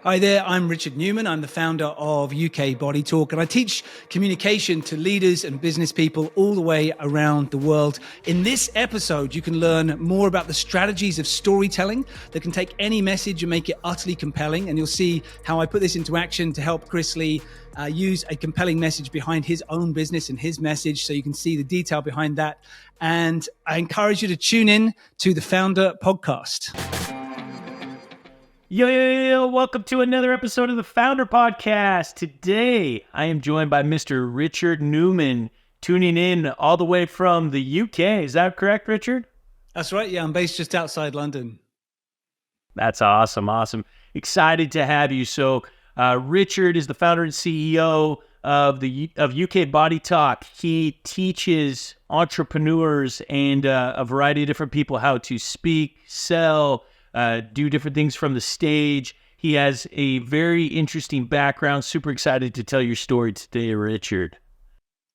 Hi there, I'm Richard Newman. I'm the founder of UK Body Talk, and I teach communication to leaders and business people all the way around the world. In this episode, you can learn more about the strategies of storytelling that can take any message and make it utterly compelling. And you'll see how I put this into action to help Chris Lee use a compelling message behind his own business and his message, so you can see the detail behind that. And I encourage you to tune in to the Founder Podcast. Yo, welcome to another episode of the Founder Podcast. Today, I am joined by Mr. Richard Newman, tuning in all the way from the UK. Is that correct, Richard? That's right. Yeah, I'm based just outside London. That's awesome. Excited to have you. So, Richard is the founder and CEO of UK Body Talk. He teaches entrepreneurs and a variety of different people how to speak, sell, do different things from the stage. He has a very interesting background. Super excited to tell your story today, Richard.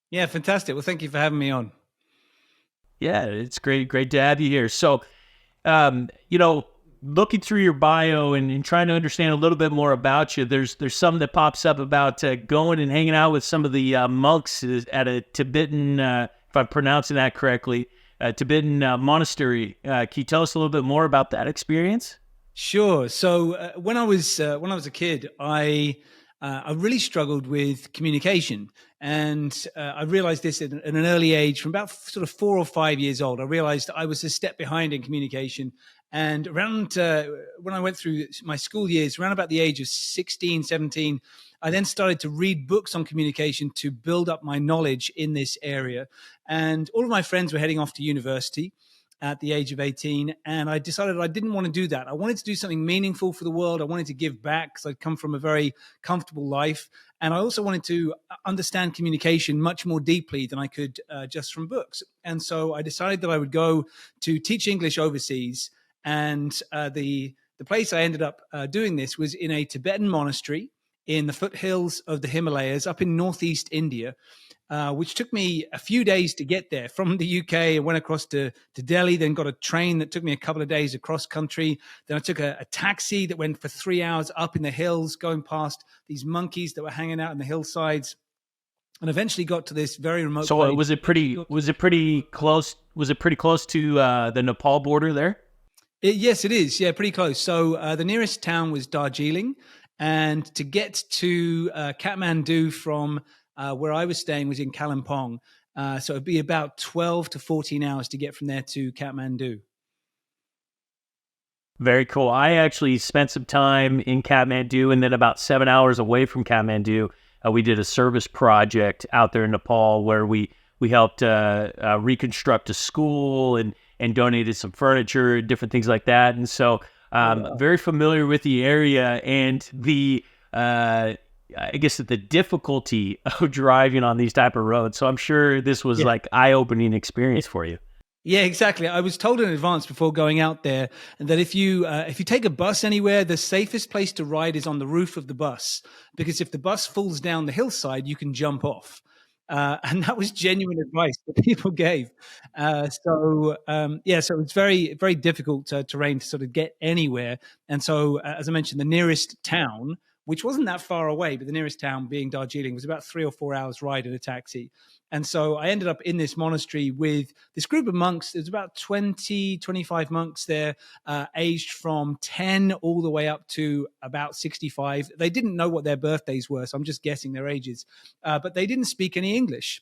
Yeah, fantastic. Well, thank you for having me on. Yeah, it's great to have you here. So, looking through your bio and trying to understand a little bit more about you, there's something that pops up about going and hanging out with some of the monks at a Tibetan, if I'm pronouncing that correctly, Tibetan monastery. Can you tell us a little bit more about that experience? Sure. So when I was a kid, I really struggled with communication, and I realized this at an early age. From about sort of 4 or 5 years old, I realized I was a step behind in communication. And around when I went through my school years, around about the age of 16, 17, I then started to read books on communication to build up my knowledge in this area. And all of my friends were heading off to university at the age of 18. And I decided I didn't want to do that. I wanted to do something meaningful for the world. I wanted to give back because I'd come from a very comfortable life. And I also wanted to understand communication much more deeply than I could just from books. And so I decided that I would go to teach English overseas. And the place I ended up doing this was in a Tibetan monastery in the foothills of the Himalayas up in northeast India, which took me a few days to get there from the UK. I went across to Delhi, then got a train that took me a couple of days across country. Then I took a taxi that went for 3 hours up in the hills, going past these monkeys that were hanging out in the hillsides, and eventually got to this very remote place. So was it pretty close to the Nepal border there? Yes, it is. Yeah, pretty close. So the nearest town was Darjeeling, and to get to Kathmandu from where I was staying was in Kalimpong. So it'd be about 12 to 14 hours to get from there to Kathmandu. Very cool. I actually spent some time in Kathmandu, and then about 7 hours away from Kathmandu, we did a service project out there in Nepal where we helped reconstruct a school and donated some furniture, different things like that. And so very familiar with the area and the, I guess, the difficulty of driving on these type of roads. So I'm sure this was like eye-opening experience for you. Yeah, exactly. I was told in advance before going out there that if you take a bus anywhere, the safest place to ride is on the roof of the bus, because if the bus falls down the hillside, you can jump off. And that was genuine advice that people gave. So it's very, very difficult terrain to sort of get anywhere. And so, as I mentioned, the nearest town, which wasn't that far away, but the nearest town being Darjeeling, was about 3 or 4 hours ride in a taxi. And so I ended up in this monastery with this group of monks. There's about 20, 25 monks there, aged from 10 all the way up to about 65. They didn't know what their birthdays were, so I'm just guessing their ages. But they didn't speak any English.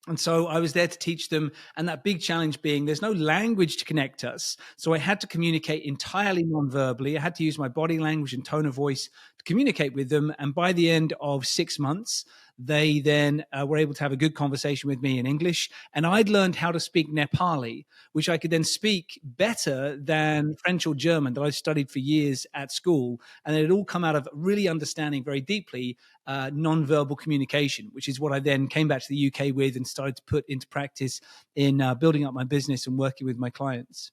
And so I was there to teach them. And that big challenge being there's no language to connect us. So I had to communicate entirely non-verbally. I had to use my body language and tone of voice to communicate with them. And by the end of 6 months, they then were able to have a good conversation with me in English. And I'd learned how to speak Nepali, which I could then speak better than French or German that I studied for years at school. And it had all come out of really understanding very deeply non-verbal communication, which is what I then came back to the UK with and started to put into practice in building up my business and working with my clients.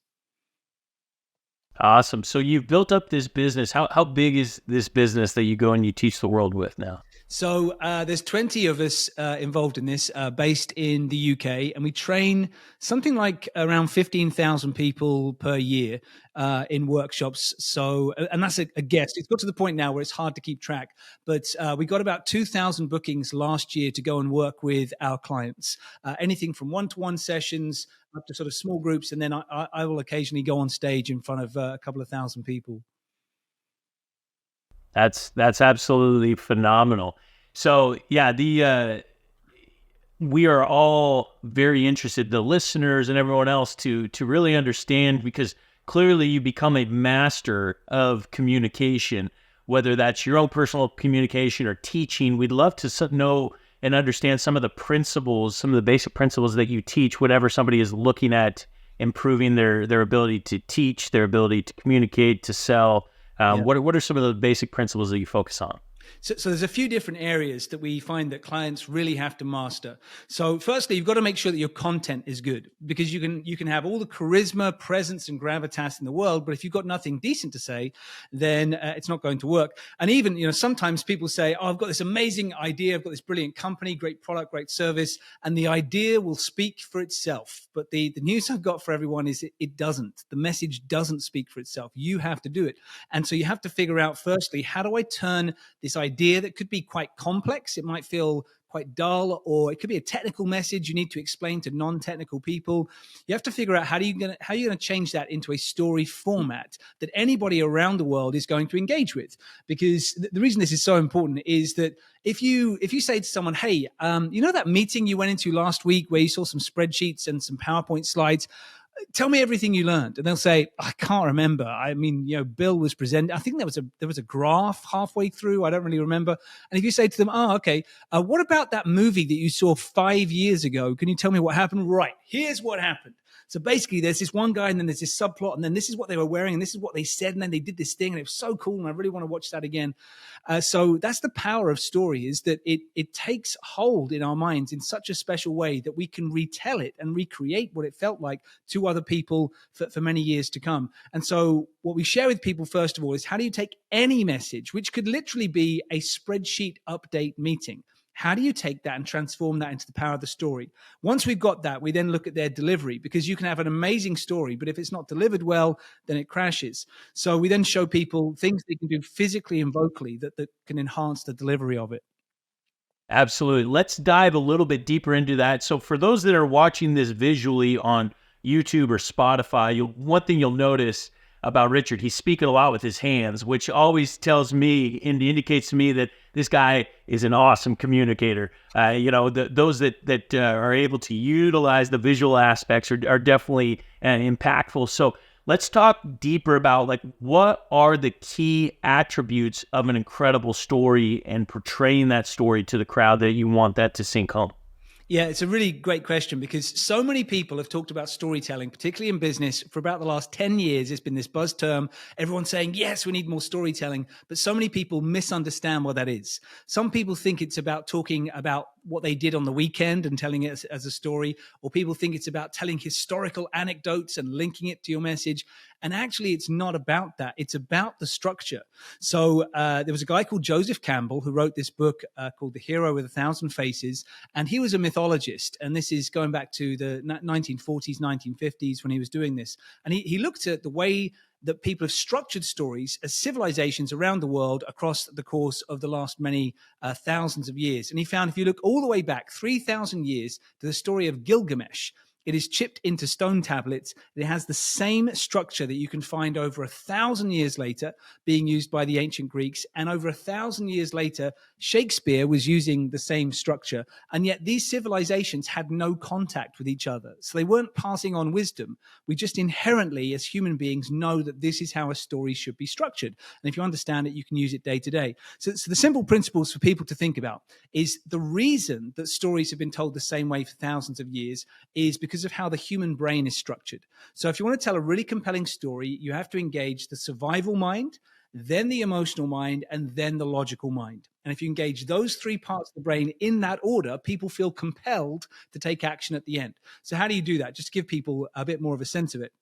Awesome. So you've built up this business. How big is this business that you go and you teach the world with now? So there's 20 of us involved in this, based in the UK, and we train something like around 15,000 people per year in workshops. So, and that's a guess. It's got to the point now where it's hard to keep track, but we got about 2,000 bookings last year to go and work with our clients. Anything from one-to-one sessions up to sort of small groups, and then I will occasionally go on stage in front of a couple of thousand people. That's absolutely phenomenal. So yeah, we are all very interested, the listeners and everyone else, to really understand, because clearly you become a master of communication, whether that's your own personal communication or teaching. We'd love to know and understand some of the principles, some of the basic principles that you teach whenever somebody is looking at improving their ability to teach, their ability to communicate, to sell. What are some of the basic principles that you focus on? So there's a few different areas that we find that clients really have to master. So firstly, you've got to make sure that your content is good, because you can have all the charisma, presence, and gravitas in the world, but if you've got nothing decent to say, then it's not going to work. And even, sometimes people say, "Oh, I've got this amazing idea. I've got this brilliant company, great product, great service," and the idea will speak for itself. But the news I've got for everyone is it doesn't. The message doesn't speak for itself. You have to do it. And so you have to figure out, firstly, how do I turn this idea that could be quite complex? It might feel quite dull, or it could be a technical message you need to explain to non-technical people. You have to figure out how you're going to change that into a story format that anybody around the world is going to engage with. Because the reason this is so important is that if you say to someone, "Hey, that meeting you went into last week where you saw some spreadsheets and some PowerPoint slides, tell me everything you learned," and they'll say, "I can't remember. I mean, Bill was presenting. I think there was a graph halfway through. I don't really remember." And if you say to them, "Oh, okay, what about that movie that you saw 5 years ago? Can you tell me what happened?" "Right, here's what happened. So basically, there's this one guy, and then there's this subplot, and then this is what they were wearing, and this is what they said, and then they did this thing, and it was so cool, and I really want to watch that again." So that's the power of story, is that it takes hold in our minds in such a special way that we can retell it and recreate what it felt like to other people for many years to come. And so what we share with people, first of all, is how do you take any message, which could literally be a spreadsheet update meeting, how do you take that and transform that into the power of the story? Once we've got that, we then look at their delivery, because you can have an amazing story, but if it's not delivered well, then it crashes. So we then show people things they can do physically and vocally that can enhance the delivery of it. Absolutely. Let's dive a little bit deeper into that. So for those that are watching this visually on YouTube or Spotify, one thing you'll notice about Richard, he's speaking a lot with his hands, which always tells me and indicates to me that this guy is an awesome communicator. Those that are able to utilize the visual aspects are definitely impactful. So let's talk deeper about what are the key attributes of an incredible story and portraying that story to the crowd that you want that to sink home. Yeah, it's a really great question, because so many people have talked about storytelling, particularly in business, for about the last 10 years. It's been this buzz term. Everyone's saying, yes, we need more storytelling. But so many people misunderstand what that is. Some people think it's about talking about what they did on the weekend and telling it as a story, or people think it's about telling historical anecdotes and linking it to your message. And actually, it's not about that. It's about the structure. So there was a guy called Joseph Campbell who wrote this book called The Hero with a Thousand Faces. And he was a mythologist. And this is going back to the 1940s, 1950s when he was doing this. And he looked at the way that people have structured stories as civilizations around the world across the course of the last many thousands of years. And he found, if you look all the way back 3,000 years to the story of Gilgamesh, it is chipped into stone tablets. It has the same structure that you can find over 1,000 years later being used by the ancient Greeks. And over 1,000 years later, Shakespeare was using the same structure. And yet these civilizations had no contact with each other. So they weren't passing on wisdom. We just inherently, as human beings, know that this is how a story should be structured. And if you understand it, you can use it day to day. So the simple principles for people to think about is the reason that stories have been told the same way for thousands of years is because of how the human brain is structured. So if you want to tell a really compelling story, you have to engage the survival mind, then the emotional mind, and then the logical mind. And if you engage those three parts of the brain in that order, people feel compelled to take action at the end. So how do you do that? Just to give people a bit more of a sense of it.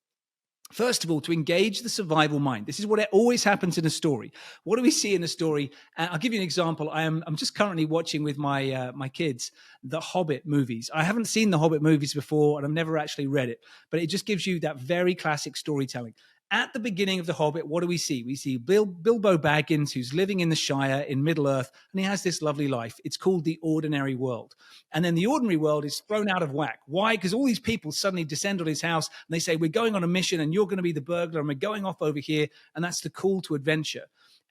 First of all, to engage the survival mind. This is what always happens in a story. What do we see in a story? I'll give you an example. I'm just currently watching with my kids the Hobbit movies. I haven't seen the Hobbit movies before, and I've never actually read it, but it just gives you that very classic storytelling. At the beginning of The Hobbit, what do we see? We see Bilbo Baggins, who's living in the Shire in Middle-earth, and he has this lovely life. It's called the ordinary world. And then the ordinary world is thrown out of whack. Why? Because all these people suddenly descend on his house, and they say, we're going on a mission, and you're going to be the burglar, and we're going off over here, and that's the call to adventure.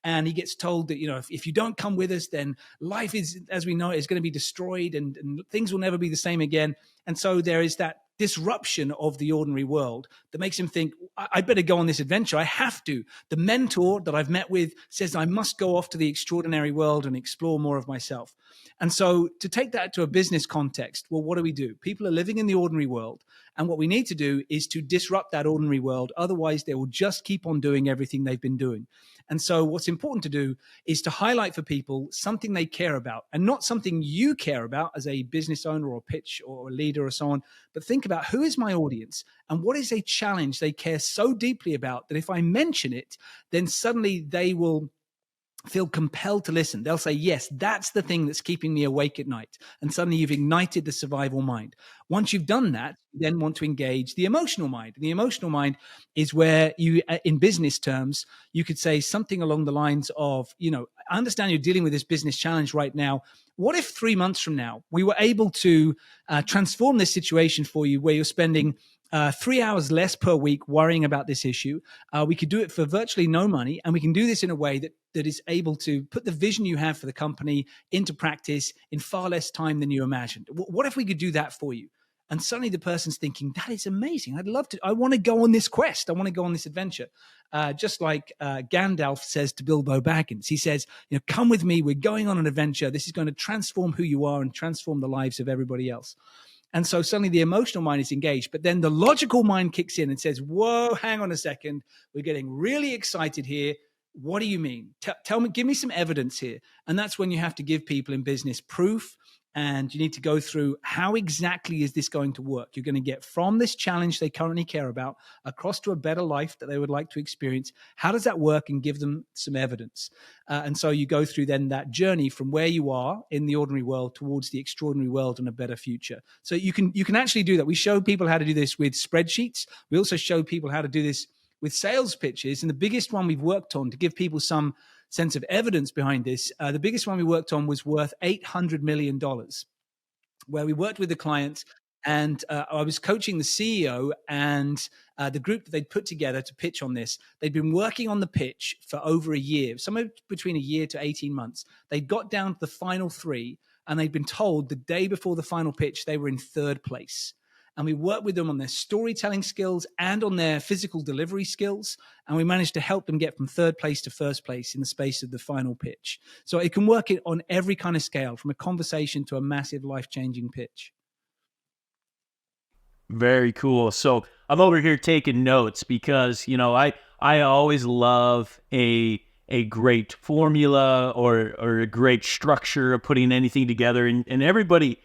And he gets told that, if you don't come with us, then life is, as we know, is going to be destroyed, and things will never be the same again. And so there is that disruption of the ordinary world that makes him think, I'd better go on this adventure. I have to. The mentor that I've met with says I must go off to the extraordinary world and explore more of myself. And so to take that to a business context, well, what do? People are living in the ordinary world. And what we need to do is to disrupt that ordinary world. Otherwise, they will just keep on doing everything they've been doing. And so what's important to do is to highlight for people something they care about, and not something you care about as a business owner or pitch or a leader or so on, but think about, who is my audience and what is a challenge they care so deeply about that if I mention it, then suddenly they will feel compelled to listen. They'll say, yes, that's the thing that's keeping me awake at night. And suddenly you've ignited the survival mind. Once you've done that, you then want to engage the emotional mind. And the emotional mind is where you, in business terms, you could say something along the lines of, I understand you're dealing with this business challenge right now. What if 3 months from now, we were able to transform this situation for you where you're spending 3 hours less per week worrying about this issue? We could do it for virtually no money, and we can do this in a way that is able to put the vision you have for the company into practice in far less time than you imagined. What if we could do that for you? And suddenly the person's thinking, that is amazing. I'd love to. I want to go on this quest. I want to go on this adventure. Just like Gandalf says to Bilbo Baggins. He says, come with me. We're going on an adventure. This is going to transform who you are and transform the lives of everybody else. And so suddenly the emotional mind is engaged, but then the logical mind kicks in and says, whoa, hang on a second. We're getting really excited here. What do you mean? Tell me, give me some evidence here. And that's when you have to give people in business proof. And you need to go through, how exactly is this going to work? You're going to get from this challenge they currently care about across to a better life that they would like to experience. How does that work? And give them some evidence. And so you go through then that journey from where you are in the ordinary world towards the extraordinary world and a better future. So you can actually do that. We show people how to do this with spreadsheets. We also show people how to do this with sales pitches. And the biggest one we've worked on to give people some sense of evidence behind this, the biggest one we worked on was worth $800 million, where we worked with the client, and I was coaching the CEO and the group that they'd put together to pitch on this. They'd been working on the pitch for over a year, somewhere between a year to 18 months. They got down to the final three, and they'd been told the day before the final pitch they were in third place. And we worked with them on their storytelling skills and on their physical delivery skills. And we managed to help them get from third place to first place in the space of the final pitch. So it can work on every kind of scale, from a conversation to a massive life-changing pitch. Very cool. So I'm over here taking notes because, I always love a great formula or a great structure of putting anything together. And everybody,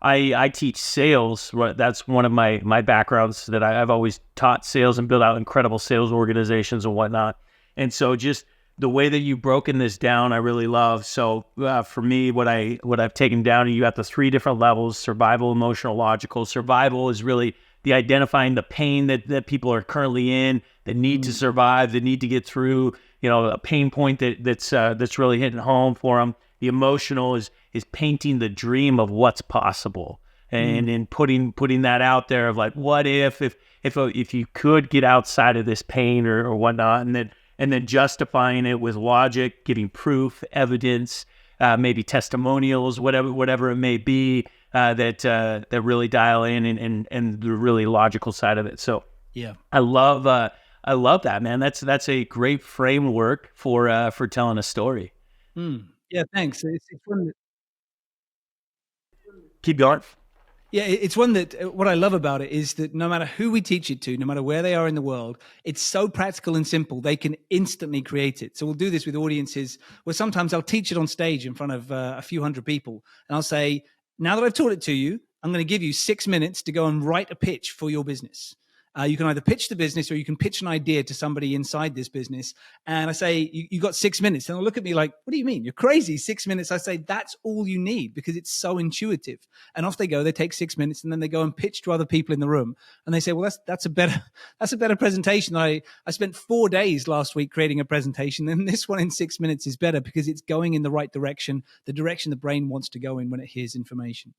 I teach sales. That's one of my backgrounds, that I've always taught sales and built out incredible sales organizations and whatnot. And so just the way that you've broken this down, I really love. So for me, what I've taken down, you got the 3 different levels: survival, emotional, logical. Survival is really the identifying the pain that people are currently in, that need to survive, that need to get through, a pain point that's really hitting home for them. The emotional is painting the dream of what's possible, and putting that out there of like, what if you could get outside of this pain or whatnot, and then justifying it with logic, giving proof, evidence, maybe testimonials, whatever it may be, that really dial in and the really logical side of it. So yeah, I love that, man. That's a great framework for telling a story. Yeah, thanks. It's one that, keep going. yeah, it's one that, what I love about it is that no matter who we teach it to, no matter where they are in the world, it's so practical and simple, they can instantly create it. So we'll do this with audiences where sometimes I'll teach it on stage in front of a few hundred people. And I'll say, now that I've taught it to you, I'm going to give you 6 minutes to go and write a pitch for your business. You can either pitch the business or you can pitch an idea to somebody inside this business. And I say, you got 6 minutes. And they'll look at me like, what do you mean? You're crazy. 6 minutes. I say, that's all you need because it's so intuitive. And off they go. They take 6 minutes and then they go and pitch to other people in the room. And they say, well, that's a better presentation. I spent 4 days last week creating a presentation, and this one in 6 minutes is better because it's going in the right direction, the direction the brain wants to go in when it hears information.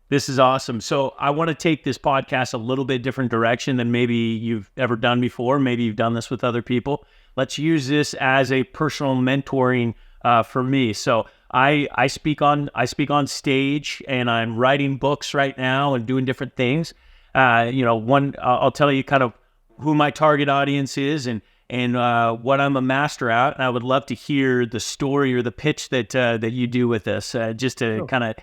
This is awesome. So I want to take this podcast a little bit different direction than maybe you've ever done before. Maybe you've done this with other people. Let's use this as a personal mentoring for me. So I speak on stage, and I'm writing books right now and doing different things. I'll tell you kind of who my target audience is and what I'm a master at. And I would love to hear the story or the pitch that you do with this, just to kind of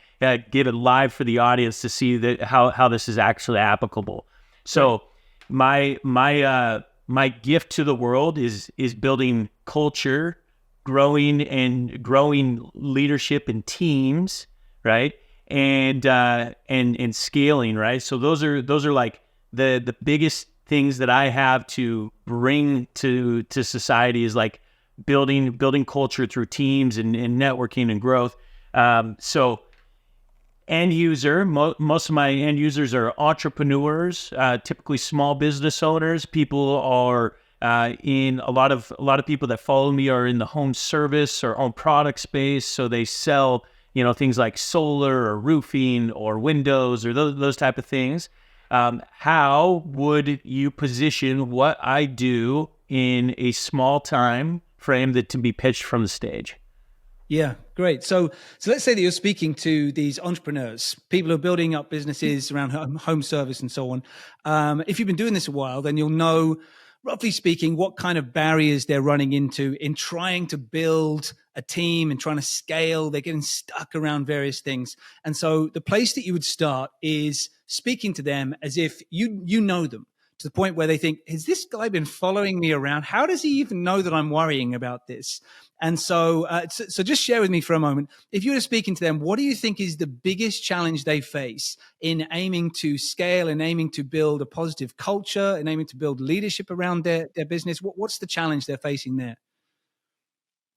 give it live for the audience to see how this is actually applicable. So my gift to the world is building culture, growing leadership in teams, right? And scaling, right? So those are like the biggest things that I have to bring to society, is like building culture through teams and networking and growth. So end user, most of my end users are entrepreneurs, typically small business owners. People are in a lot of people that follow me are in the home service or home product space. So they sell, things like solar or roofing or windows or those type of things. How would you position what I do in a small time frame that to be pitched from the stage? Yeah, great. So let's say that you're speaking to these entrepreneurs, people who are building up businesses around home service and so on. If you've been doing this a while, then you'll know, roughly speaking, what kind of barriers they're running into in trying to build a team and trying to scale. They're getting stuck around various things. And so the place that you would start is speaking to them as if you know them, to the point where they think, has this guy been following me around? How does he even know that I'm worrying about this? And so just share with me for a moment, if you were speaking to them, what do you think is the biggest challenge they face in aiming to scale and aiming to build a positive culture and aiming to build leadership around their business? What's the challenge they're facing there?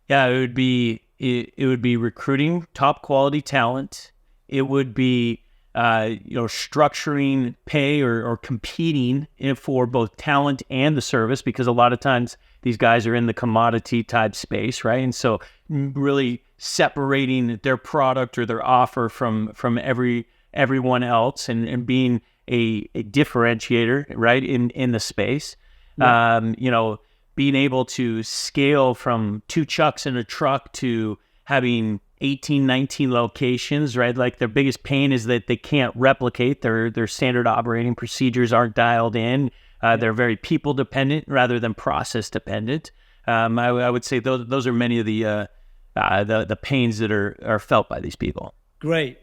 Yeah, it would be recruiting top quality talent. It would be structuring pay or competing for both talent and the service, because a lot of times these guys are in the commodity type space, right? And so really separating their product or their offer from everyone else and being a differentiator, right, in the space. Yeah. Being able to scale from 2 chucks in a truck to having 18, 19 locations, right? Like their biggest pain is that they can't replicate their standard operating procedures aren't dialed in. They're very people dependent rather than process dependent. I would say those are many of the pains that are felt by these people. Great.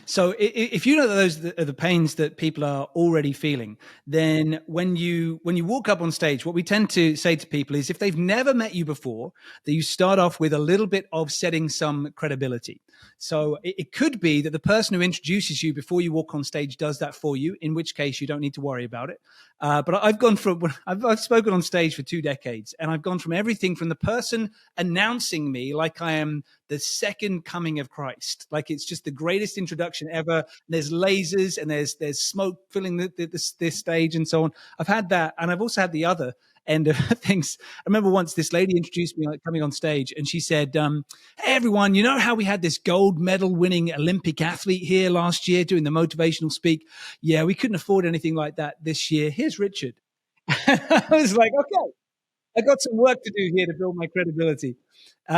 So if you know that those are the pains that people are already feeling, then when you walk up on stage, what we tend to say to people is, if they've never met you before, that you start off with a little bit of setting some credibility. So it could be that the person who introduces you before you walk on stage does that for you, in which case you don't need to worry about it. But I've spoken on stage for 2 decades, and I've gone from everything from the person announcing me like I am the second coming of Christ, like it's just the greatest introduction ever. There's lasers and there's smoke filling this stage and so on. I've had that, and I've also had the other end of things. I remember once this lady introduced me coming on stage, and she said, "Hey everyone, you know how we had this gold medal winning Olympic athlete here last year doing the motivational speak? Yeah, we couldn't afford anything like that this year. Here's Richard." I was like, okay, I got some work to do here to build my credibility.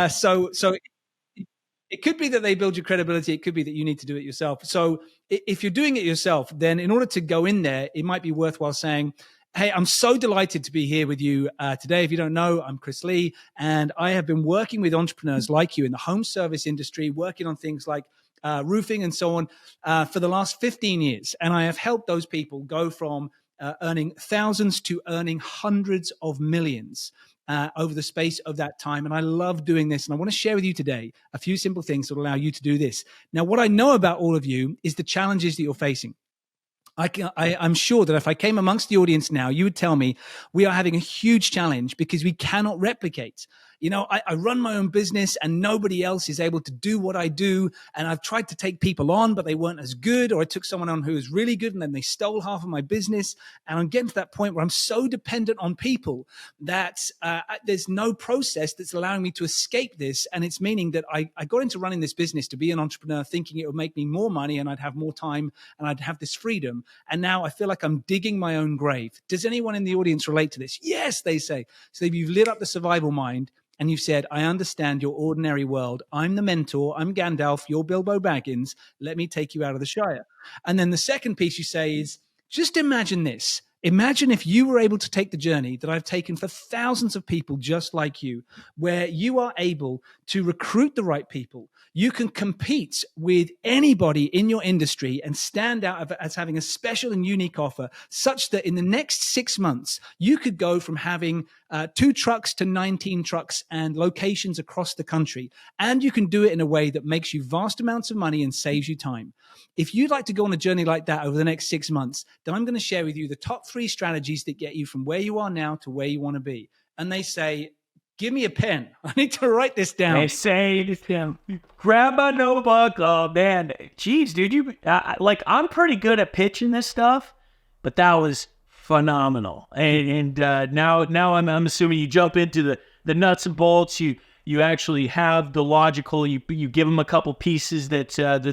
So it could be that they build your credibility. It could be that you need to do it yourself. So if you're doing it yourself, then in order to go in there, it might be worthwhile saying, hey, I'm so delighted to be here with you today. If you don't know, I'm Chris Lee, and I have been working with entrepreneurs like you in the home service industry, working on things like roofing and so on for the last 15 years. And I have helped those people go from earning thousands to earning hundreds of millions over the space of that time. And I love doing this. And I want to share with you today a few simple things that will allow you to do this. Now, what I know about all of you is the challenges that you're facing. I'm sure that if I came amongst the audience now, you would tell me we are having a huge challenge because we cannot replicate. I run my own business and nobody else is able to do what I do. And I've tried to take people on, but they weren't as good. Or I took someone on who was really good and then they stole half of my business. And I'm getting to that point where I'm so dependent on people that there's no process that's allowing me to escape this. And it's meaning that I got into running this business to be an entrepreneur, thinking it would make me more money and I'd have more time and I'd have this freedom. And now I feel like I'm digging my own grave. Does anyone in the audience relate to this? Yes, they say. So if you've lit up the survival mind, and you've said, I understand your ordinary world. I'm the mentor. I'm Gandalf. You're Bilbo Baggins. Let me take you out of the Shire. And then the second piece you say is, just imagine this. Imagine if you were able to take the journey that I've taken for thousands of people just like you, where you are able to recruit the right people. You can compete with anybody in your industry and stand out as having a special and unique offer, such that in the next 6 months, you could go from having 2 trucks to 19 trucks and locations across the country. And you can do it in a way that makes you vast amounts of money and saves you time. If you'd like to go on a journey like that over the next 6 months, then I'm going to share with you the top 3 strategies that get you from where you are now to where you want to be. And they say, give me a pen. I need to write this down. They say, grab a notebook. Oh, man. Jeez, dude, I'm pretty good at pitching this stuff, but that was phenomenal. And now I'm assuming you jump into the nuts and bolts. You actually have the logical. You give them a couple pieces that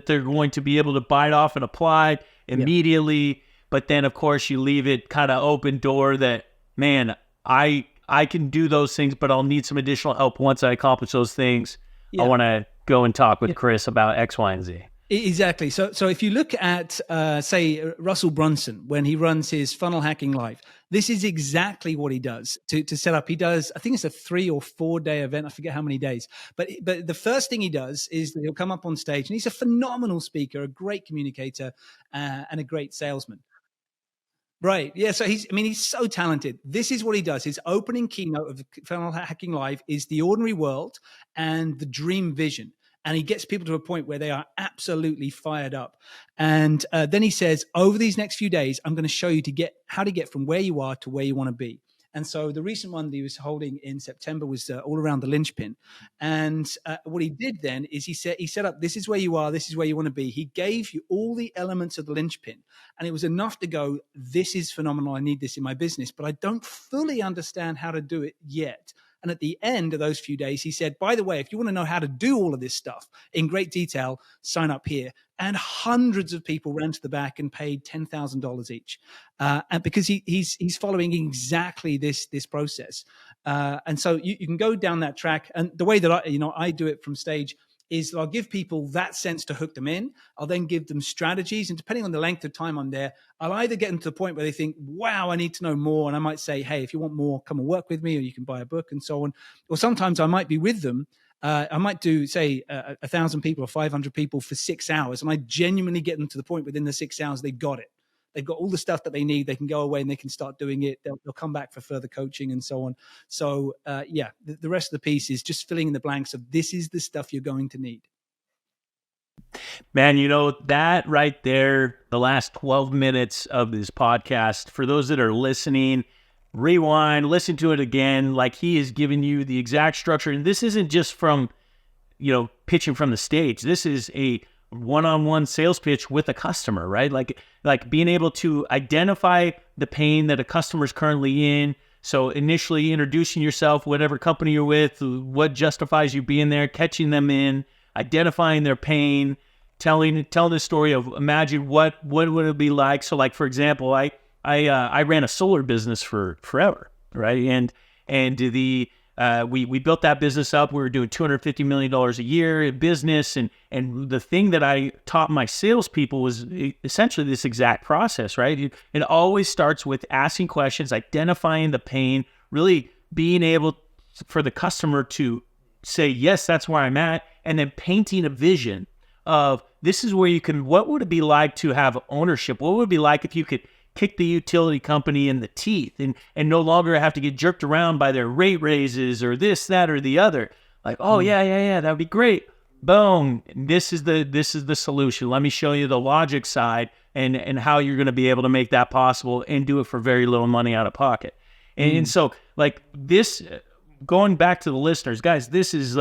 they're going to be able to bite off and apply immediately. Yep. But then, of course, you leave it kind of open door that, man, I can do those things, but I'll need some additional help once I accomplish those things. Yeah. I want to go and talk with Chris about X, Y, and Z. Exactly. So if you look at, say, Russell Brunson, when he runs his funnel hacking live, this is exactly what he does to set up. He does, I think it's a 3 or 4 day event. I forget how many days. But the first thing he does is that he'll come up on stage, and he's a phenomenal speaker, a great communicator, and a great salesman. Right. Yeah. So he's so talented. This is what he does. His opening keynote of Funnel Hacking Live is the ordinary world and the dream vision. And he gets people to a point where they are absolutely fired up. And then he says, over these next few days, I'm going to show you how to get from where you are to where you want to be. And so the recent one that he was holding in September was all around the linchpin. And what he did then is he set up, this is where you are, this is where you want to be. He gave you all the elements of the linchpin. And it was enough to go, this is phenomenal. I need this in my business, but I don't fully understand how to do it yet. And at the end of those few days, he said, by the way, if you want to know how to do all of this stuff in great detail, sign up here. And hundreds of people ran to the back and paid $10,000 each. And because he's following exactly this process. And so you can go down that track. And the way that I do it from stage is I'll give people that sense to hook them in. I'll then give them strategies. And depending on the length of time I'm there, I'll either get them to the point where they think, wow, I need to know more. And I might say, hey, if you want more, come and work with me, or you can buy a book and so on. Or sometimes I might be with them. I might do, say, 1,000 people or 500 people for 6 hours. And I genuinely get them to the point within the 6 hours, they've got it. They've got all the stuff that they need. They can go away and they can start doing it. They'll come back for further coaching and so on. So, the rest of the piece is just filling in the blanks of this is the stuff you're going to need. Man, that right there, the last 12 minutes of this podcast, for those that are listening, rewind, listen to it again. Like, he is giving you the exact structure. And this isn't just from, pitching from the stage. This is a one-on-one sales pitch with a customer, right? Like being able to identify the pain that a customer is currently in. So initially introducing yourself, whatever company you're with, what justifies you being there, catching them in, identifying their pain, telling the story of, imagine what would it be like. So, like, for example, I ran a solar business for forever, right? And we built that business up. We were doing $250 million a year in business. And the thing that I taught my salespeople was essentially this exact process, right? It always starts with asking questions, identifying the pain, really being able for the customer to say, yes, that's where I'm at. And then painting a vision of, this is where you can, what would it be like to have ownership? What would it be like if you could kick the utility company in the teeth and no longer have to get jerked around by their rate raises or this, that, or the other? Like, oh, yeah, that would be great. Boom, this is the solution. Let me show you the logic side and how you're going to be able to make that possible and do it for very little money out of pocket. And Mm. so like this, going back to the listeners, guys, this is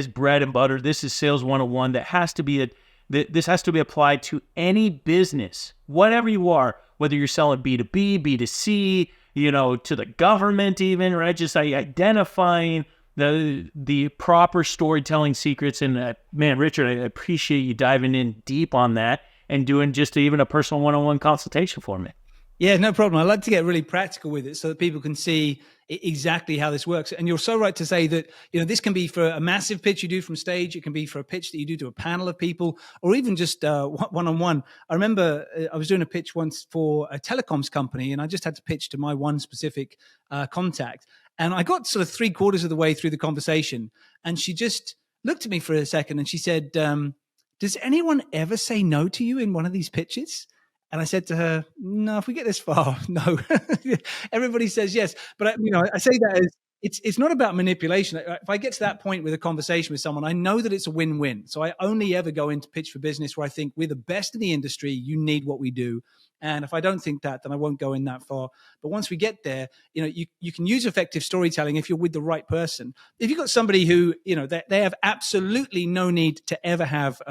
bread and butter. This is sales 101 that has to be this has to be applied to any business, whatever you are, whether you're selling B2B, B2C, to the government even, right? Just identifying the proper storytelling secrets. And man, Richard, I appreciate you diving in deep on that and doing just even a personal one-on-one consultation for me. Yeah, no problem. I like to get really practical with it so that people can see exactly how this works. And you're so right to say that, this can be for a massive pitch you do from stage. It can be for a pitch that you do to a panel of people, or even just one-on-one. I remember I was doing a pitch once for a telecoms company, and I just had to pitch to my one specific contact. And I got sort of 3/4 of the way through the conversation, and she just looked at me for a second and she said, does anyone ever say no to you in one of these pitches? And I said to her, no, if we get this far, no. Everybody says yes. But, I say that as it's not about manipulation. If I get to that point with a conversation with someone, I know that it's a win-win. So I only ever go into pitch for business where I think we're the best in the industry. You need what we do. And if I don't think that, then I won't go in that far. But once we get there, you can use effective storytelling if you're with the right person. If you've got somebody who, they have absolutely no need to ever have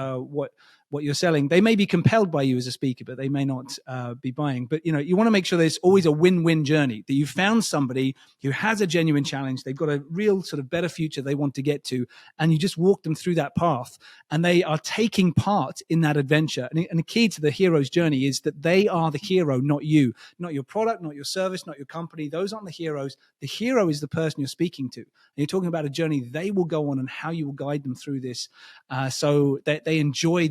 what you're selling, they may be compelled by you as a speaker, but they may not be buying. But you want to make sure there's always a win-win journey, that you found somebody who has a genuine challenge. They've got a real sort of better future they want to get to, and you just walk them through that path, and they are taking part in that adventure. And the key to the hero's journey is that they are the hero, not you, not your product, not your service, not your company. Those aren't the heroes. The hero is the person you're speaking to. And you're talking about a journey they will go on and how you will guide them through this, so that they enjoy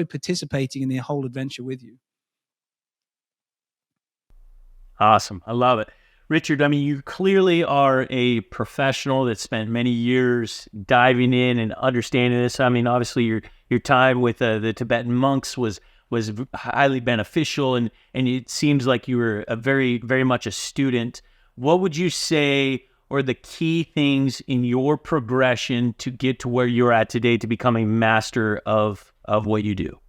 participating in the whole adventure with you. Awesome. I love it. Richard, I mean, you clearly are a professional that spent many years diving in and understanding this. I mean, obviously your time with the Tibetan monks was highly beneficial, and it seems like you were a very, very much a student. What would you say are the key things in your progression to get to where you're at today to become a master of what you do?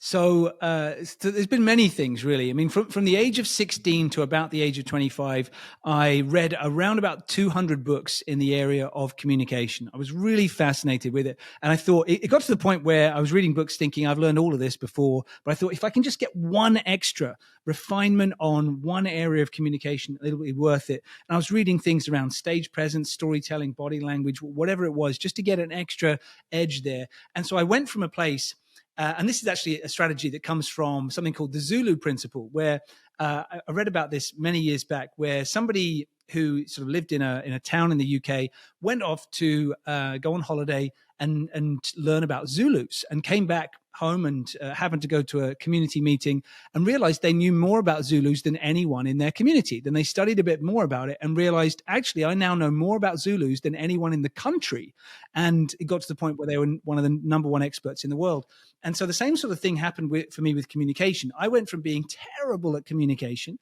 So there's been many things, really. I mean, from the age of 16 to about the age of 25, I read around about 200 books in the area of communication. I was really fascinated with it. And I thought it got to the point where I was reading books thinking I've learned all of this before, but I thought if I can just get one extra refinement on one area of communication, it'll be worth it. And I was reading things around stage presence, storytelling, body language, whatever it was, just to get an extra edge there. And so I went from a place, and this is actually a strategy that comes from something called the Zulu principle, where I read about this many years back, where somebody who sort of lived in a town in the UK went off to go on holiday and learn about Zulus, and came back home and happened to go to a community meeting and realized they knew more about Zulus than anyone in their community. Then they studied a bit more about it and realized, actually, I now know more about Zulus than anyone in the country. And it got to the point where they were one of the number one experts in the world. And so the same sort of thing happened for me with communication. I went from being terrible at communication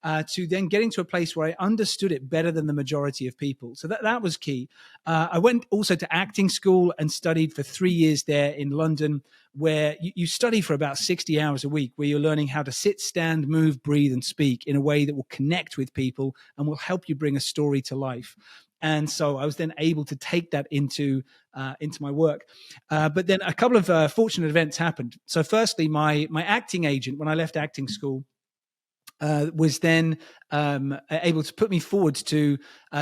to then getting to a place where I understood it better than the majority of people. So that was key. I went also to acting school and studied for 3 years there in London, where you study for about 60 hours a week, where you're learning how to sit, stand, move, breathe, and speak in a way that will connect with people and will help you bring a story to life. And so I was then able to take that into my work. But then a couple of fortunate events happened. So firstly, my acting agent, when I left acting school, was then able to put me forward to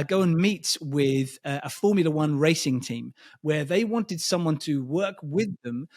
go and meet with a Formula One racing team, where they wanted someone to work with them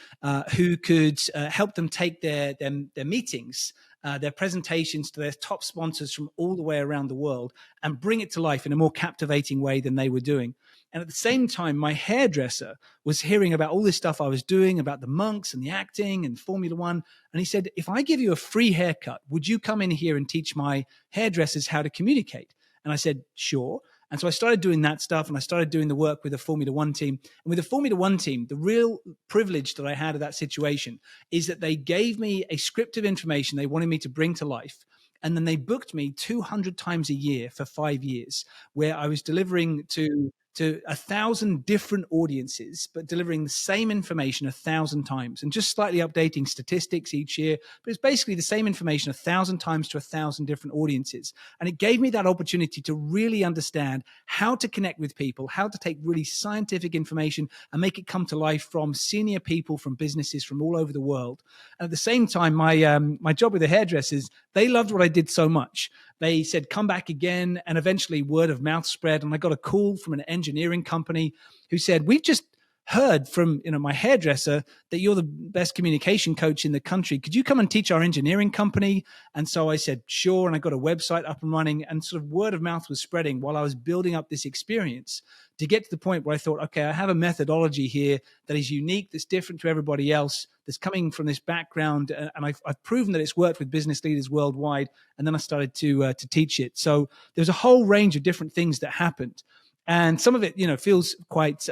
who could help them take their meetings, their presentations to their top sponsors from all the way around the world, and bring it to life in a more captivating way than they were doing. And at the same time, my hairdresser was hearing about all this stuff I was doing, about the monks and the acting and Formula One. And he said, if I give you a free haircut, would you come in here and teach my hairdressers how to communicate? And I said, sure. And so I started doing that stuff, and I started doing the work with the Formula One team. And with the Formula One team, the real privilege that I had of that situation is that they gave me a script of information they wanted me to bring to life. And then they booked me 200 times a year for 5 years, where I was delivering to to 1,000 different audiences, but delivering the same information 1,000 times and just slightly updating statistics each year. But it's basically the same information 1,000 times to 1,000 different audiences. And it gave me that opportunity to really understand how to connect with people, how to take really scientific information and make it come to life from senior people, from businesses from all over the world. And at the same time, my job with the hairdressers, they loved what I did so much. They said, come back again. And eventually word of mouth spread. And I got a call from an engineering company who said, we've just heard from my hairdresser that you're the best communication coach in the country. Could you come and teach our engineering company? And so I said, sure. And I got a website up and running, and sort of word of mouth was spreading while I was building up this experience to get to the point where I thought, okay, I have a methodology here that is unique, that's different to everybody else, that's coming from this background. And I've proven that it's worked with business leaders worldwide. And then I started to teach it. So there's a whole range of different things that happened. And some of it, feels quite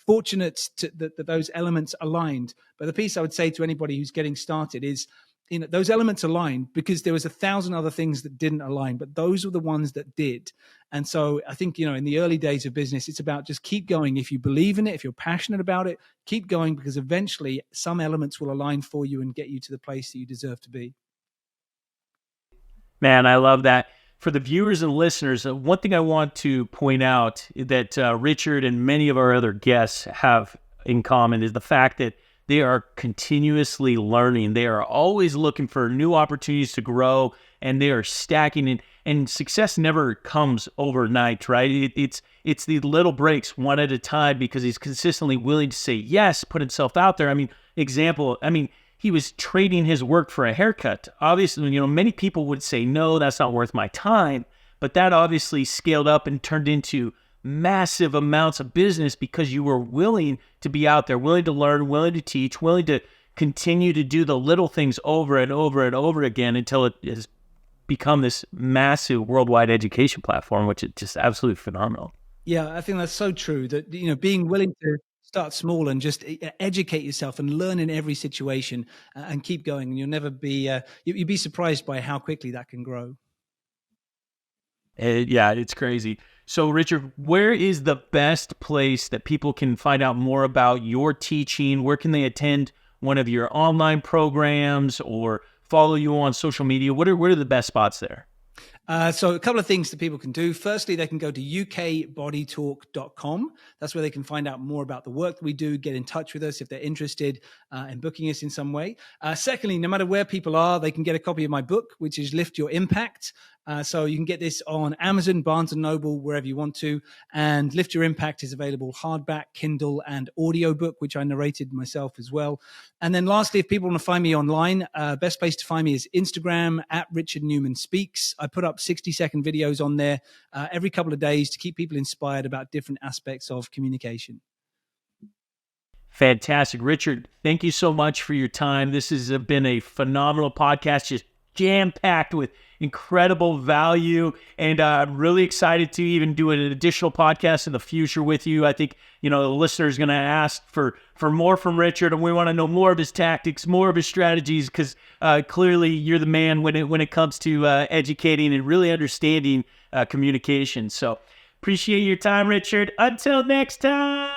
fortunate that those elements aligned. But the piece I would say to anybody who's getting started is, those elements aligned because there was 1,000 other things that didn't align, but those were the ones that did. And so I think, in the early days of business, it's about just keep going. If you believe in it, if you're passionate about it, keep going, because eventually some elements will align for you and get you to the place that you deserve to be. Man, I love that. For the viewers and listeners, one thing I want to point out that Richard and many of our other guests have in common is the fact that they are continuously learning. They are always looking for new opportunities to grow, and they are stacking it. And success never comes overnight, right? It's the little breaks one at a time, because he's consistently willing to say yes, put himself out there. He was trading his work for a haircut. Obviously, many people would say, no, that's not worth my time. But that obviously scaled up and turned into massive amounts of business because you were willing to be out there, willing to learn, willing to teach, willing to continue to do the little things over and over and over again until it has become this massive worldwide education platform, which is just absolutely phenomenal. Yeah, I think that's so true, that, being willing to start small and just educate yourself and learn in every situation and keep going. And you'll never be, you'd be surprised by how quickly that can grow. Yeah, it's crazy. So Richard, where is the best place that people can find out more about your teaching? Where can they attend one of your online programs or follow you on social media? What are the best spots there? So a couple of things that people can do. Firstly, they can go to ukbodytalk.com. That's where they can find out more about the work that we do, get in touch with us if they're interested in booking us in some way. Secondly, no matter where people are, they can get a copy of my book, which is Lift Your Impact. So you can get this on Amazon, Barnes & Noble, wherever you want to. And Lift Your Impact is available hardback, Kindle, and audiobook, which I narrated myself as well. And then lastly, if people want to find me online, best place to find me is Instagram at Richard Newman Speaks. I put up 60-second videos on there every couple of days to keep people inspired about different aspects of communication. Fantastic. Richard, thank you so much for your time. This has been a phenomenal podcast, just jam-packed with incredible value, and I'm really excited to even do an additional podcast in the future with you. I think the listener is going to ask for more from Richard, and we want to know more of his tactics, more of his strategies, because clearly you're the man when it comes to educating and really understanding communication. So appreciate your time, Richard. Until next time.